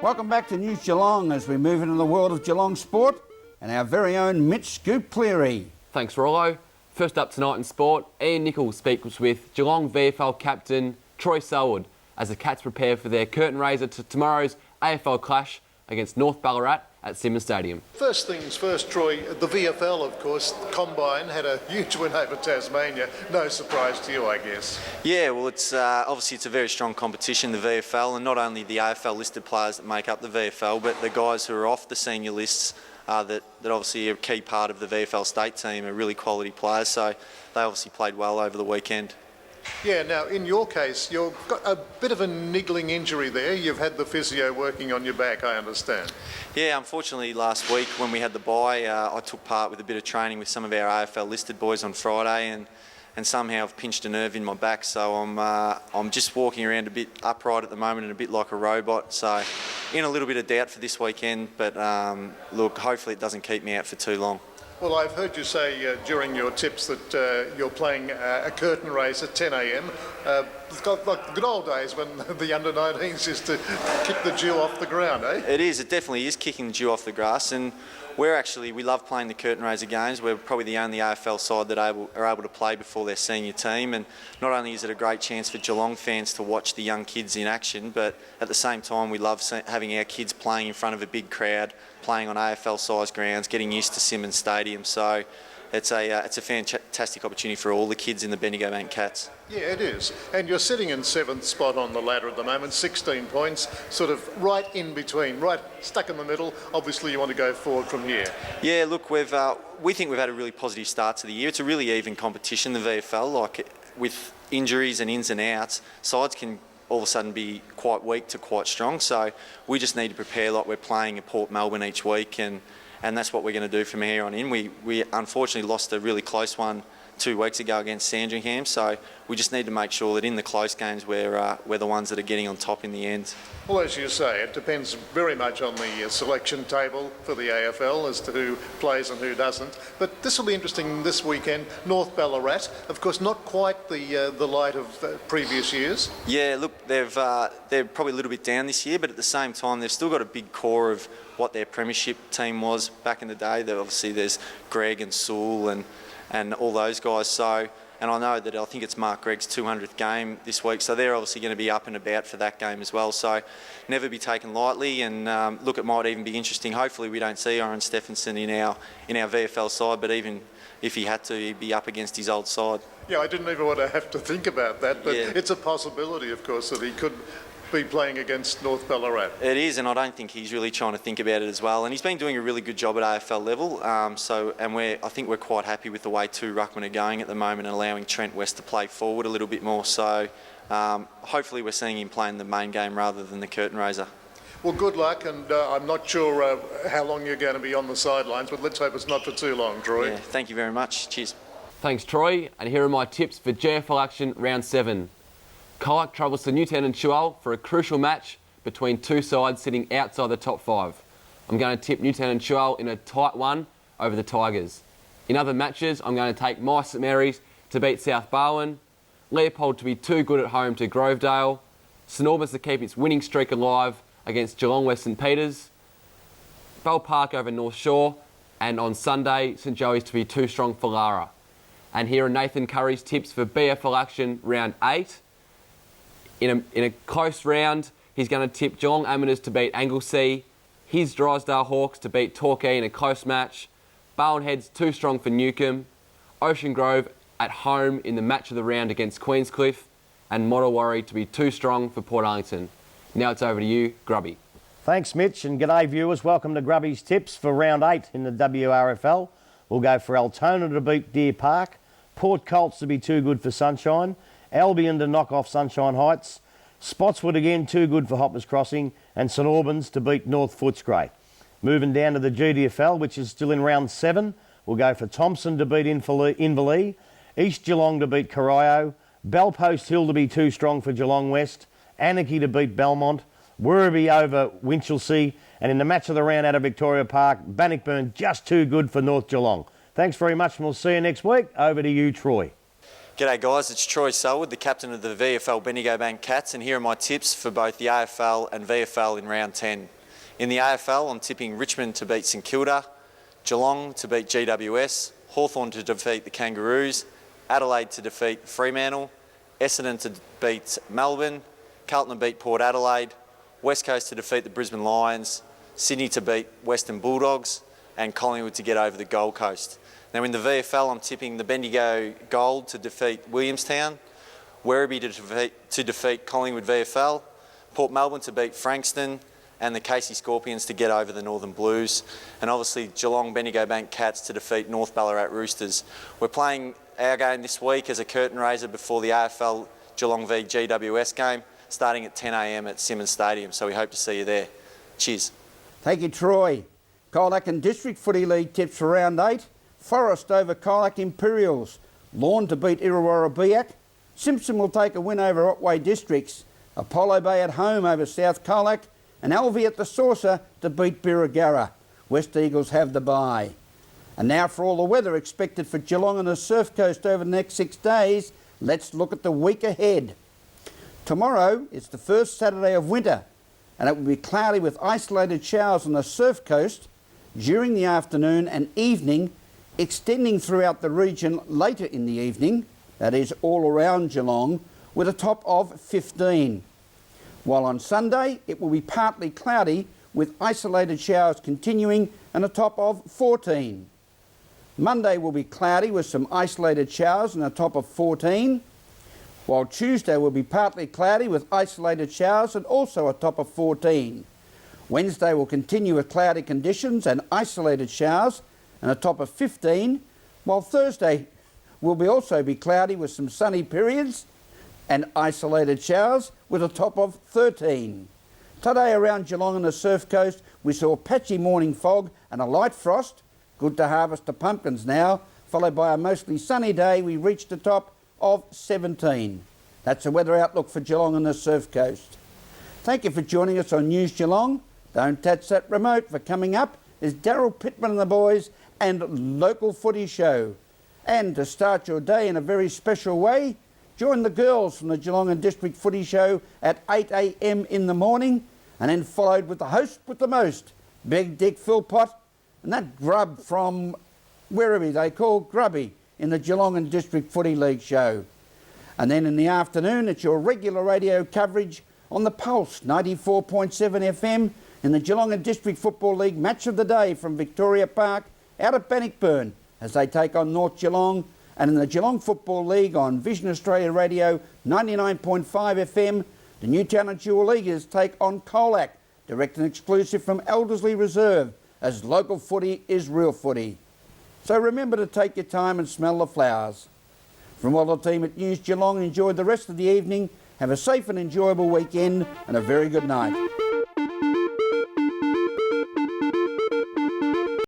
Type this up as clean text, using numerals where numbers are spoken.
Welcome back to News Geelong as we move into the world of Geelong sport and our very own Mitch Scoop Cleary. Thanks, Rollo. First up tonight in sport, Ian Nichols speaks with Geelong VFL captain Troy Selwood as the Cats prepare for their curtain raiser to tomorrow's AFL clash against North Ballarat at Simmons Stadium. First things first, Troy, the VFL, of course, Combine had a huge win over Tasmania. No surprise to you, I guess. Yeah, well, it's obviously it's a very strong competition, the VFL, and not only the AFL listed players that make up the VFL, but the guys who are off the senior lists that obviously are a key part of the VFL state team are really quality players, so they obviously played well over the weekend. Yeah, now in your case, you've got a bit of a niggling injury there. You've had the physio working on your back, I understand. Yeah, unfortunately last week when we had the bye, I took part with a bit of training with some of our AFL listed boys on Friday, and somehow I've pinched a nerve in my back, so I'm just walking around a bit upright at the moment and a bit like a robot, so in a little bit of doubt for this weekend, but look, hopefully it doesn't keep me out for too long. Well, I've heard you say during your tips that you're playing a curtain race at 10 a.m. It's got like the good old days when the under-19s used to kick the dew off the ground, eh? It is. It definitely is kicking the dew off the grass, and we love playing the curtain raiser games. We're probably the only AFL side that are able to play before their senior team, and not only is it a great chance for Geelong fans to watch the young kids in action, but at the same time we love having our kids playing in front of a big crowd, playing on AFL-sized grounds, getting used to Simmons Stadium. So it's a fantastic opportunity for all the kids in the Bendigo Bank Cats. Yeah, it is. And you're sitting in 7th spot on the ladder at the moment, 16 points, sort of right in between, right stuck in the middle. Obviously you want to go forward from here. Yeah, look, we think we've had a really positive start to the year. It's a really even competition, the VFL. Like, with injuries and ins and outs, sides can all of a sudden be quite weak to quite strong. So we just need to prepare like we're playing at Port Melbourne each week, and that's what we're going to do from here on in. We unfortunately lost a really close one 2 weeks ago against Sandringham, so we just need to make sure that in the close games we're the ones that are getting on top in the end. Well, as you say, it depends very much on the selection table for the AFL as to who plays and who doesn't. But this will be interesting this weekend. North Ballarat, of course, not quite the light of previous years. Yeah, look, they're probably a little bit down this year, but at the same time they've still got a big core of what their premiership team was back in the day. Obviously there's Greg and Sewell and all those guys. So, and I know that I think it's Mark Gregg's 200th game this week, so they're obviously going to be up and about for that game as well. So never be taken lightly, and look, it might even be interesting. Hopefully we don't see Aaron Stephenson in our VFL side, but even if he had to, he'd be up against his old side. Yeah, I didn't even want to have to think about that, but yeah, it's a possibility, of course, that he could be playing against North Ballarat. It is, and I don't think he's really trying to think about it as well. And he's been doing a really good job at AFL level. I think we're quite happy with the way 2 ruckmen are going at the moment, and allowing Trent West to play forward a little bit more. So hopefully we're seeing him playing the main game rather than the curtain raiser. Well, good luck, and I'm not sure how long you're going to be on the sidelines, but let's hope it's not for too long, Troy. Yeah, thank you very much. Cheers. Thanks, Troy. And here are my tips for GFL action round 7. Colac travels to Newtown and Sewell for a crucial match between two sides sitting outside the top 5. I'm going to tip Newtown and Sewell in a tight one over the Tigers. In other matches, I'm going to take my St Mary's to beat South Barwon, Leopold to be too good at home to Grovedale, St Albans to keep its winning streak alive against Geelong West St Peters, Bell Park over North Shore, and on Sunday, St Joey's to be too strong for Lara. And here are Nathan Curry's tips for BFL action round 8. In a close round, he's going to tip Geelong Amateurs to beat Anglesea, his Drysdale Hawks to beat Torquay in a close match, Barwon Heads too strong for Newcombe, Ocean Grove at home in the match of the round against Queenscliff, and Mottawarri to be too strong for Port Arlington. Now it's over to you, Grubby. Thanks, Mitch, and g'day viewers. Welcome to Grubby's tips for round 8 in the WRFL. We'll go for Altona to beat Deer Park, Port Colts to be too good for Sunshine, Albion to knock off Sunshine Heights, Spotswood again too good for Hoppers Crossing, and St Albans to beat North Footscray. Moving down to the GDFL, which is still in round 7, we'll go for Thompson to beat Inverleigh, East Geelong to beat Corio, Bellpost Hill to be too strong for Geelong West, Anarchy to beat Belmont, Werribee over Winchelsea, and in the match of the round out of Victoria Park, Bannockburn just too good for North Geelong. Thanks very much, and we'll see you next week. Over to you, Troy. G'day guys, it's Troy Selwood, the captain of the VFL Bendigo Bank Cats, and here are my tips for both the AFL and VFL in round 10. In the AFL, I'm tipping Richmond to beat St Kilda, Geelong to beat GWS, Hawthorn to defeat the Kangaroos, Adelaide to defeat Fremantle, Essendon to beat Melbourne, Carlton to beat Port Adelaide, West Coast to defeat the Brisbane Lions, Sydney to beat Western Bulldogs, and Collingwood to get over the Gold Coast. Now in the VFL, I'm tipping the Bendigo Gold to defeat Williamstown, Werribee to defeat Collingwood VFL, Port Melbourne to beat Frankston, and the Casey Scorpions to get over the Northern Blues, and obviously Geelong Bendigo Bank Cats to defeat North Ballarat Roosters. We're playing our game this week as a curtain raiser before the AFL Geelong v GWS game, starting at 10 a.m. at Simmons Stadium, so we hope to see you there. Cheers. Thank you, Troy. Colac and District Footy League tips for round 8. Forest over Colac Imperials. Lawn to beat Illawarra Biak. Simpson will take a win over Otway Districts. Apollo Bay at home over South Colac. And Alvey at the Saucer to beat Birregurra. West Eagles have the bye. And now for all the weather expected for Geelong and the Surf Coast over the next 6 days, let's look at the week ahead. Tomorrow is the first Saturday of winter, and it will be cloudy with isolated showers on the Surf Coast during the afternoon and evening, extending throughout the region later in the evening, that is all around Geelong, with a top of 15. While on Sunday it will be partly cloudy with isolated showers continuing and a top of 14. Monday will be cloudy with some isolated showers and a top of 14, while Tuesday will be partly cloudy with isolated showers and also a top of 14. Wednesday will continue with cloudy conditions and isolated showers and a top of 15, while Thursday will also be cloudy with some sunny periods and isolated showers with a top of 13. Today around Geelong and the Surf Coast we saw patchy morning fog and a light frost. Good to harvest the pumpkins now. Followed by a mostly sunny day, we reached a top of 17. That's the weather outlook for Geelong and the Surf Coast. Thank you for joining us on News Geelong. Don't touch that remote, for coming up is Daryl Pittman and the boys and Local Footy Show. And to start your day in a very special way, join the girls from the Geelong and District Footy Show at 8 a.m. in the morning, and then followed with the host with the most, Big Dick Philpott, and that grub from Werribee they call Grubby in the Geelong and District Footy League show. And then in the afternoon it's your regular radio coverage on the Pulse 94.7 FM in the Geelong and District Football League match of the day from Victoria Park out at Bannockburn as they take on North Geelong, and in the Geelong Football League on Vision Australia Radio 99.5 FM, the Newtown and Jewel Leaguers take on Colac, direct and exclusive from Elderslie Reserve, as local footy is real footy. So remember to take your time and smell the flowers. From all the team at News Geelong, enjoy the rest of the evening, have a safe and enjoyable weekend, and a very good night.